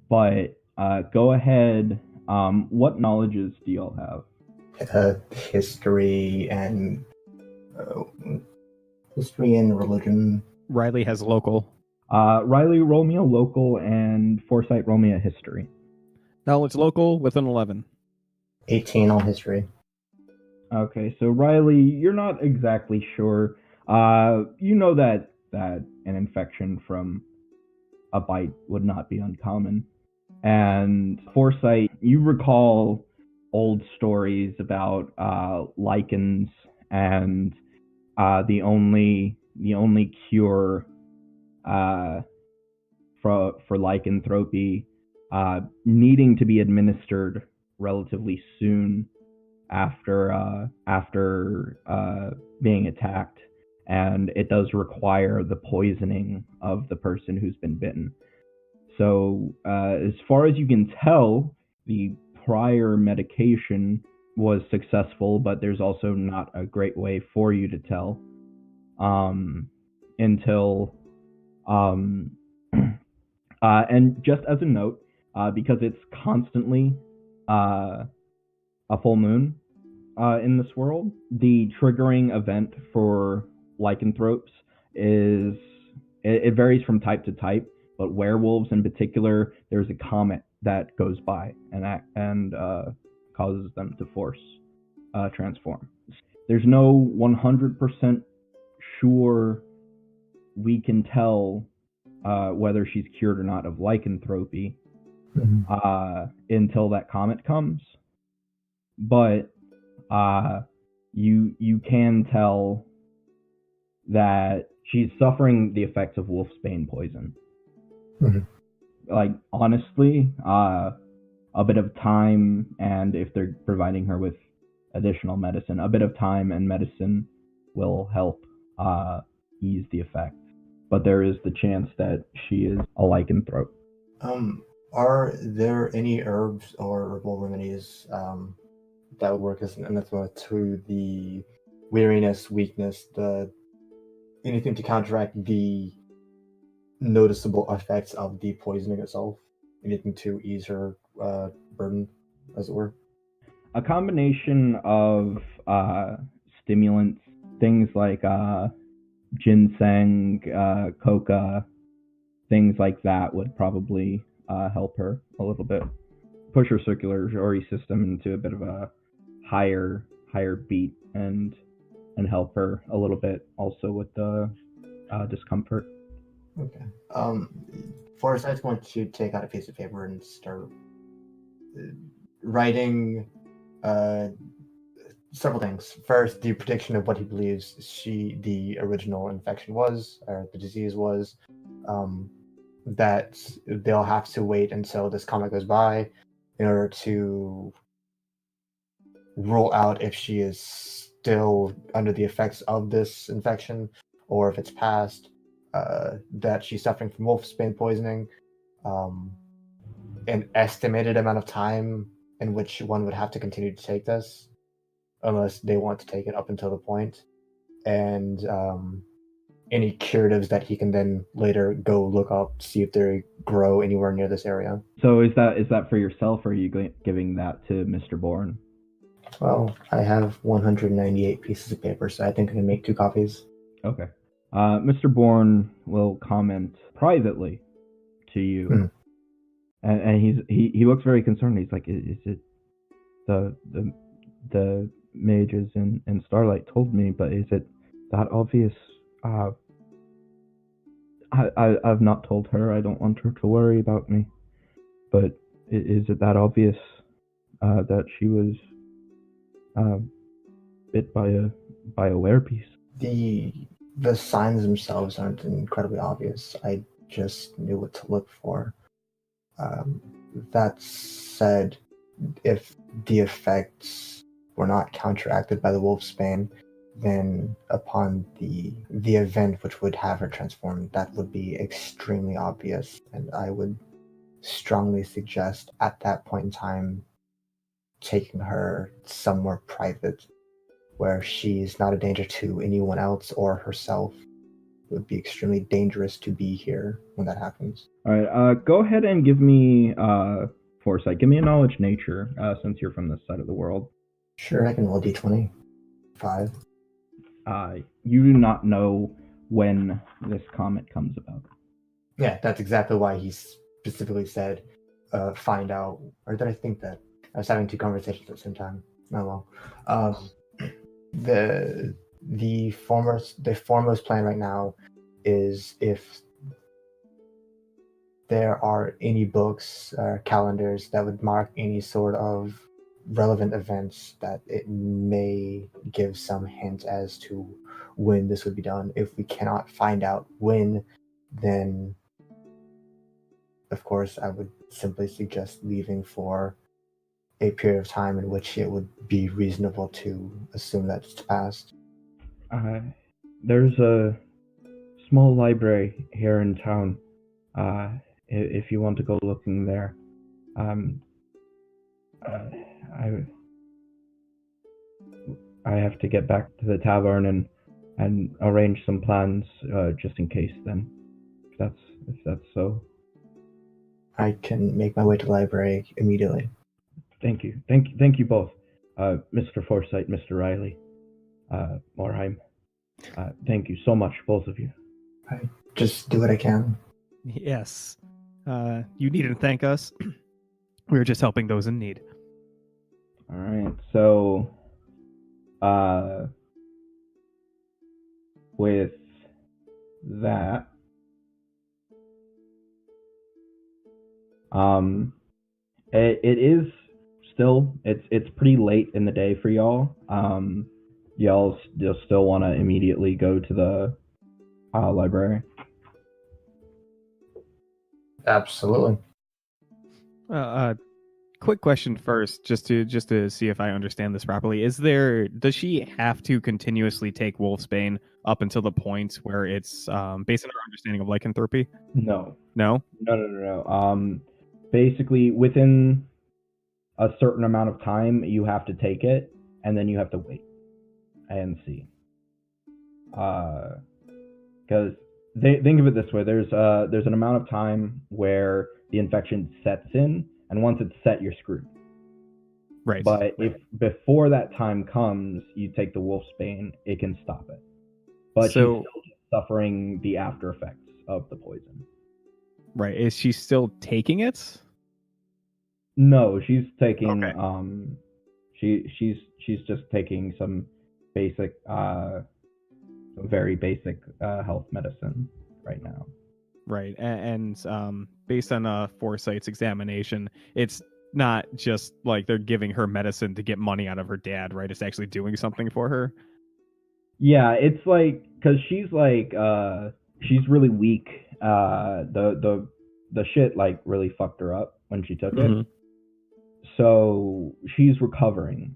But go ahead. What knowledges do y'all have? History and religion. Riley has local. Riley, roll me a local, and Foresight, roll me a history. Knowledge local with an 11. 18 on history. Okay, so Riley, you're not exactly sure. You know that an infection from a bite would not be uncommon. And Foresight, you recall old stories about lichens, and the only cure for lycanthropy needing to be administered relatively soon after being attacked, and it does require the poisoning of the person who's been bitten. So as far as you can tell, the prior medication was successful, but there's also not a great way for you to tell until and just as a note, because it's constantly a full moon in this world, the triggering event for lycanthropes is it varies from type to type, but werewolves in particular, there's a comet that goes by and causes them to force transform. There's no 100% sure we can tell whether she's cured or not of lycanthropy until that comet comes, but you can tell that she's suffering the effects of wolfsbane poison. Like, honestly, a bit of time, and if they're providing her with additional medicine, a bit of time and medicine will help ease the effect. But there is the chance that she is a lycanthrope. Are there any herbs or herbal remedies that would work as an anathema to the weariness, weakness, anything to counteract the noticeable effects of the poisoning itself? Anything to ease her burden, as it were? A combination of stimulants, things like ginseng, coca, things like that would probably help her a little bit. Push her circulatory system into a bit of a higher beat and help her a little bit also with the discomfort. Okay. Foresight's going to take out a piece of paper and start writing several things. First, the prediction of what he believes the original infection was, or the disease was, that they'll have to wait until this comet goes by in order to rule out if she is still under the effects of this infection or if it's past, that she's suffering from wolfsbane poisoning, an estimated amount of time in which one would have to continue to take this, unless they want to take it up until the point, and any curatives that he can then later go look up, see if they grow anywhere near this area. So is that for yourself, or are you giving that to Mr. Bourne? Well, I have 198 pieces of paper, so I think I can make 2 copies. Okay. Mr. Bourne will comment privately to you, and he looks very concerned. He's like, "Is it the mages in Starlight told me, but is it that obvious? I've not told her. I don't want her to worry about me. But is it that obvious that she was bit by a werebeast?" The signs themselves aren't incredibly obvious. I just knew what to look for. That said, if the effects were not counteracted by the wolfsbane, then upon the event which would have her transformed, that would be extremely obvious, and I would strongly suggest at that point in time taking her somewhere private where she's not a danger to anyone else or herself. It would be extremely dangerous to be here when that happens. All right. Go ahead and give me foresight. Give me a knowledge nature, since you're from this side of the world. Sure, I can roll d20. 5. You do not know when this comet comes about. Yeah, that's exactly why he specifically said, find out. Or did I think that? I was having two conversations at the same time. Oh well. The foremost plan right now is if there are any books or calendars that would mark any sort of relevant events, that it may give some hint as to when this would be done. If we cannot find out when, then of course I would simply suggest leaving for a period of time in which it would be reasonable to assume that it's passed. There's a small library here in town. If you want to go looking there. I have to get back to the tavern and arrange some plans, just in case then. If that's so. I can make my way to the library immediately. Thank you both. Mr. Forsyth, Mr. Riley, Morheim. Thank you so much, both of you. I just do what I can. Yes. You needn't thank us. We were just helping those in need. All right. So, with that, it is still it's pretty late in the day for y'all. Y'all still want to immediately go to the library? Absolutely. Quick question first, just to see if I understand this properly. Does she have to continuously take Wolfsbane up until the point where it's based on her understanding of lycanthropy? No. No? No. Basically, within a certain amount of time, you have to take it, and then you have to wait and see. Because think of it this way: there's an amount of time where the infection sets in, and once it's set, you're screwed. Right. But if before that time comes, you take the Wolfsbane, it can stop it. But she's still just suffering the after effects of the poison. Right. Is she still taking it? No, she's taking Okay. she's just taking some basic very basic health medicine right now. Right. And based on Foresight's examination, it's not just like they're giving her medicine to get money out of her dad, right? It's actually doing something for her. Yeah, it's like, because she's like she's really weak. The shit like really fucked her up when she took it. So she's recovering.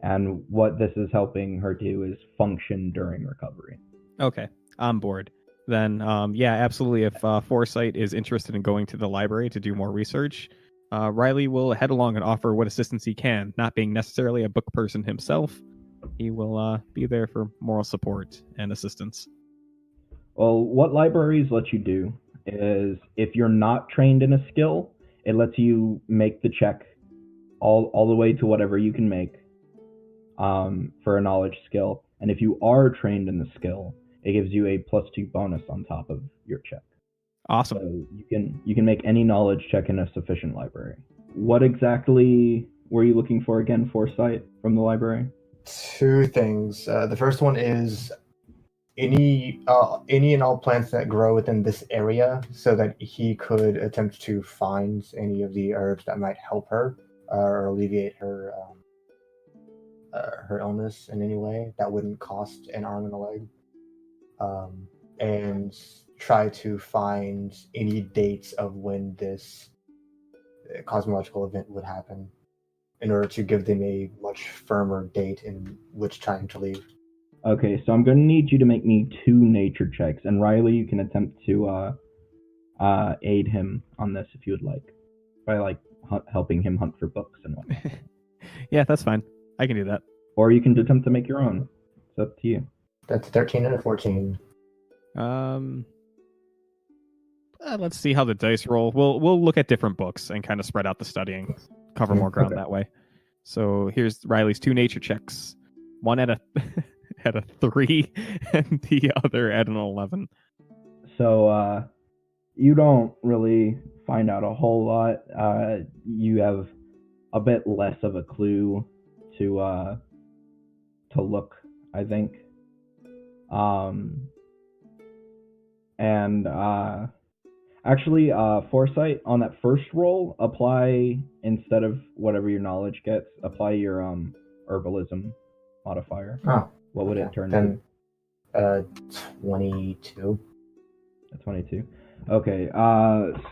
And what this is helping her do is function during recovery. Okay, on board. Then, yeah, absolutely. If Foresight is interested in going to the library to do more research, Riley will head along and offer what assistance he can. Not being necessarily a book person himself, he will be there for moral support and assistance. Well, what libraries let you do is, if you're not trained in a skill, it lets you make the check all the way to whatever you can make for a knowledge skill. And if you are trained in the skill, it gives you a +2 bonus on top of your check. Awesome. So you can make any knowledge check in a sufficient library. What exactly were you looking for again, Foresight, from the library? Two things. The first one is any and all plants that grow within this area, so that he could attempt to find any of the herbs that might help her or alleviate her illness in any way that wouldn't cost an arm and a leg, and try to find any dates of when this cosmological event would happen in order to give them a much firmer date in which time to leave. Okay, so I'm going to need you to make me 2 nature checks, and Riley, you can attempt to aid him on this if you would like, by like helping him hunt for books and whatnot. Yeah, that's fine. I can do that. Or you can attempt to make your own. It's up to you. That's a 13 and a 14. Let's see how the dice roll. We'll look at different books and kind of spread out the studying, cover more ground that way. So here's Riley's 2 nature checks. One at a at a 3, and the other at an 11. So you don't really find out a whole lot. You have a bit less of a clue to look, I think. Actually, foresight on that first roll, apply, instead of whatever your knowledge gets, apply your herbalism modifier. Oh, What would okay. it turn Then, 22. 22. Okay.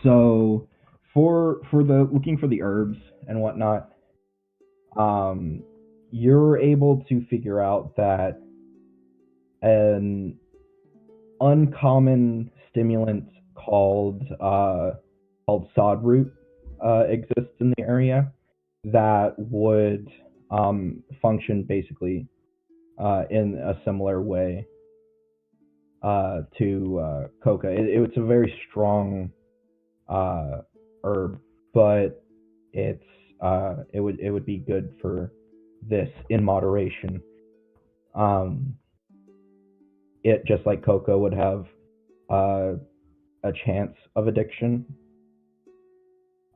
So for the looking for the herbs and whatnot, you're able to figure out that an uncommon stimulant called sodroot exists in the area that would function basically in a similar way to coca. It's a very strong herb, but it would be good for this in moderation. It, just like coca, would have a chance of addiction,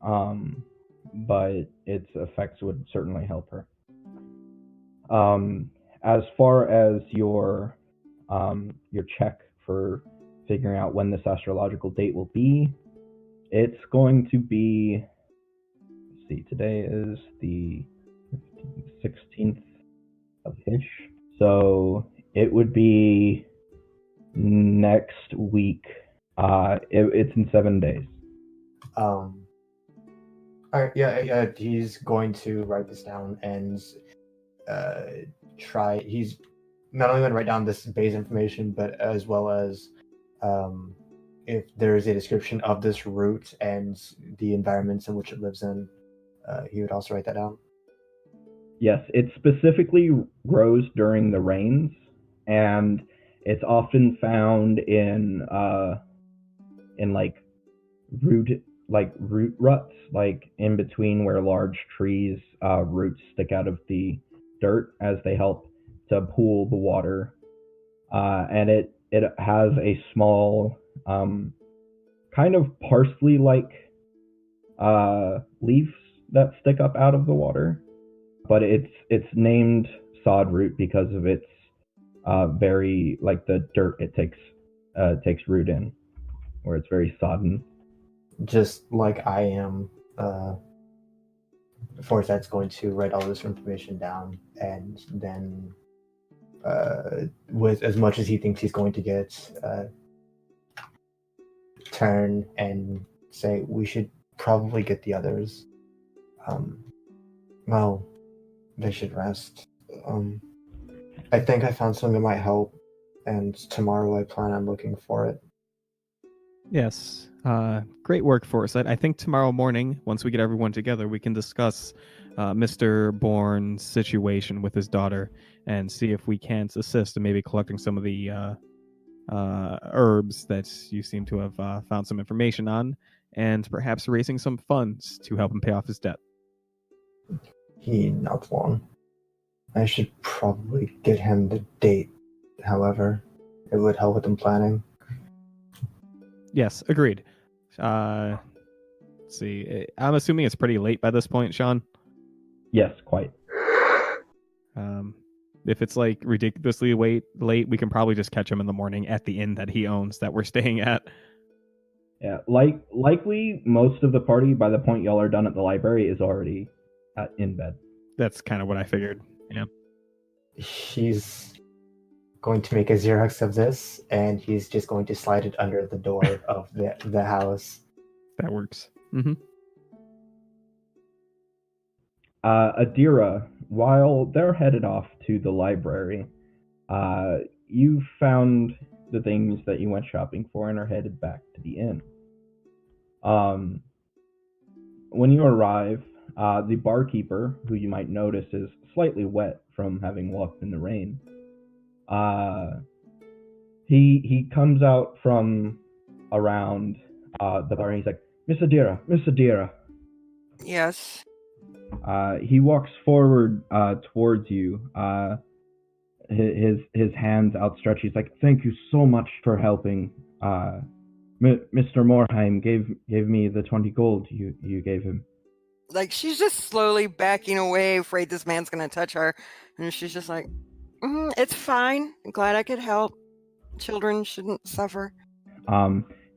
but its effects would certainly help her. As far as your check for figuring out when this astrological date will be, it's going to be, let's see, today is the 16th of Hish, so it would be next week. It's in 7 days. All right, yeah. He's going to write this down and try. He's not only going to write down this base information, but as well as if there is a description of this root and the environments in which it lives in, he would also write that down. Yes, it specifically grows during the rains, and it's often found in root ruts, like in between where large trees roots stick out of the dirt as they help to pool the water, and it has a small kind of parsley like leaves that stick up out of the water, but it's named sod root because of its very, like, the dirt it takes root in, where it's very sodden. Just like I am, Foresight's going to write all this information down, and then with as much as he thinks he's going to get, turn and say, we should probably get the others. Well, they should rest. I think I found something that might help, and tomorrow I plan on looking for it. Yes. Great work, Foresight. I think tomorrow morning, once we get everyone together, we can discuss Mr. Bourne's situation with his daughter and see if we can't assist in maybe collecting some of the herbs that you seem to have found some information on, and perhaps raising some funds to help him pay off his debt. Not long. I should probably get him the date, however. It would help with him planning. Yes, agreed. Let's see. I'm assuming it's pretty late by this point, Sean? Yes, quite. If it's like ridiculously late, we can probably just catch him in the morning at the inn that he owns that we're staying at. Yeah, likely most of the party, by the point y'all are done at the library, is already in bed. That's kind of what I figured. Yeah. He's going to make a Xerox of this, and he's just going to slide it under the door of the house. That works. Mm-hmm. Adira, while they're headed off to the library, You found the things that you went shopping for and are headed back to the inn. When you arrive, the barkeeper, who you might notice is slightly wet from having walked in the rain, he comes out from around the bar and he's like, Miss Adira. Yes. He walks forward towards you, his hands outstretched. He's like, thank you so much for helping. Mr. Morheim gave me the 20 gold you gave him. Like, she's just slowly backing away, afraid this man's going to touch her. And she's just like, it's fine. I'm glad I could help. Children shouldn't suffer.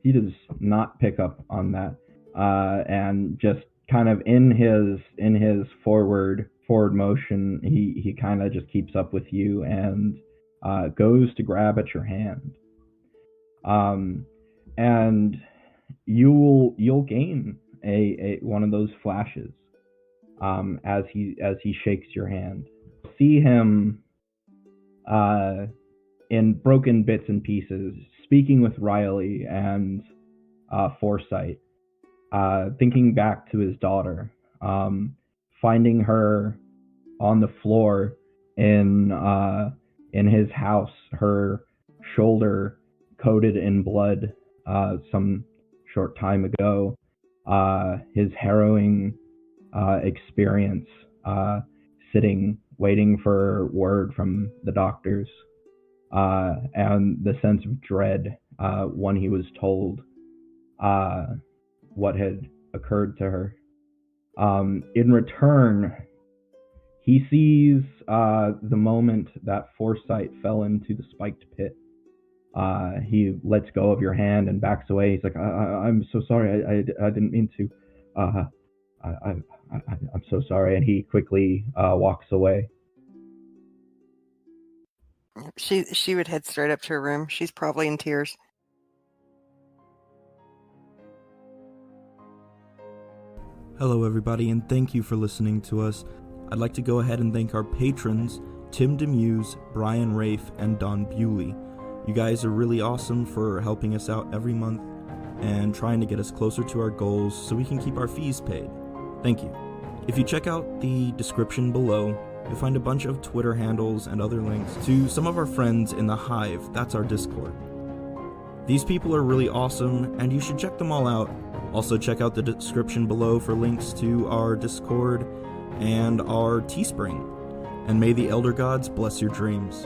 He does not pick up on that. And just kind of in his forward motion, he kind of just keeps up with you and goes to grab at your hand. And you'll gain a one of those flashes as he shakes your hand. See him in broken bits and pieces, speaking with Riley and Foresight, thinking back to his daughter, finding her on the floor in his house, her shoulder coated in blood some short time ago, his harrowing experience, sitting waiting for word from the doctors, and the sense of dread when he was told what had occurred to her. In return, he sees the moment that Foresight fell into the spiked pit. He lets go of your hand and backs away. He's like, I'm so sorry. I didn't mean to. I'm so sorry. And he quickly walks away. She would head straight up to her room. She's probably in tears. Hello everybody, and thank you for listening to us. I'd like to go ahead and thank our patrons, Tim Demeuse, Brian Raif, and Donald Buley. You guys are really awesome for helping us out every month and trying to get us closer to our goals so we can keep our fees paid. Thank you. If you check out the description below, you'll find a bunch of Twitter handles and other links to some of our friends in the Hive. That's our Discord. These people are really awesome, and you should check them all out. Also, check out the description below for links to our Discord and our Teespring. And may the Elder Gods bless your dreams.